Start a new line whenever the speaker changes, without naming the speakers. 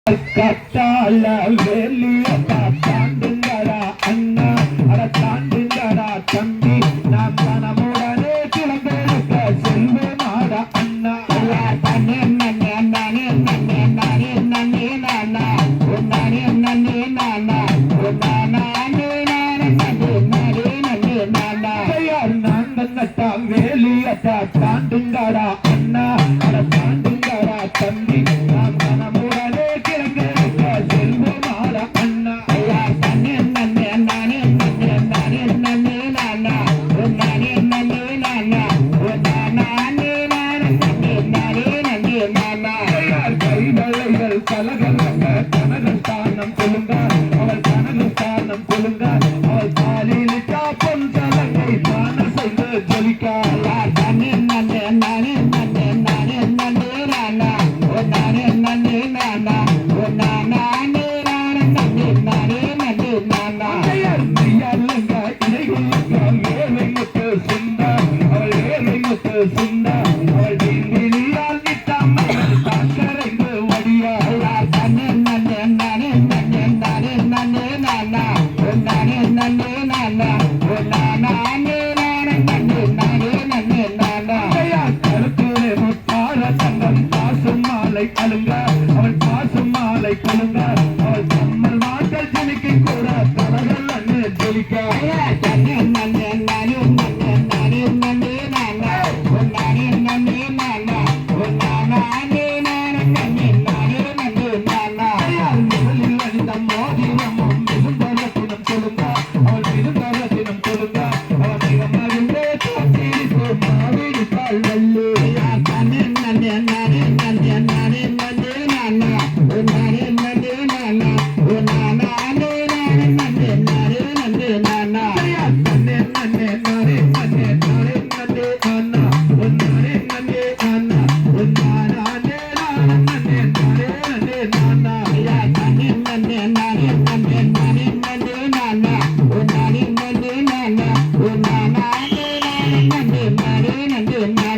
கத்தால வேலியப்பா தாண்டுங்கடா அண்ணா அட தாண்டுங்கடா தம்பி நாம் மனமுடனே கிளம்பெடுக்க செல்வோமாடா அண்ணா தண்ணே நன்னே நானே நன்னே நானே நன்னே நானா நானே நன்னே நானா நானே நானே நன்னே நானே நன்னே நானா நான் நட்டா வேலியப்பா தாண்டுங்கடா அண்ணா அட தாண்டுங்கடா தம்பி நாம் மனமுடனே கலகலங்க கனகஸ்தானம் கொள்ளுங்கார் அவள் கனகஸ்தானம் கொள்ளுங்கார் அவள் பாலிலிட்டா பொன் கலங்கை தான செய்து ஜொலிக்கார் நானே நானே நானே நானே நானே நானே நானா நானே நானே நானா நானே நானே நானே நானே நானே நானா மையாலுங்க இடைகுள்ளுங்க ஏழை முத்து சுந்தா அவள் ஏழை முத்து சுந்தா அவள் நீலியால் நிட்டாமல் தாக்கரைந்து வடியா நானே நானே நானே நானே நானே நானே நானா நானே நானே நானா நானே நானே நானே நானே நானே நானா கருத்துரை முத்தார தங்கம் பாசும் மாலை அழுங்க அவள் பாசும் மாலை கொழுங்க அவள் கம்மல் மாட்டல் ஜெனிக்கு கூட தலகள் அண்ணு ஜொலிக்க நானே நானே நானே நானே நானே நானே நானா நானே நானே நானா நானே நானே நானே நானே நானே நானா முதலில் அணிந்த மோதிரமும் மிகுந்தரத்தினம் சொல்லுங்க அவள் மிகுந்தரத்தினம் சொல்லுங்க அவள் மிக மகிழ்ந்தே தோற்றிருக்கு மாவிடிப்பாள் வல்லு நானே நானே நானே நானே நானே நானே நானா நானே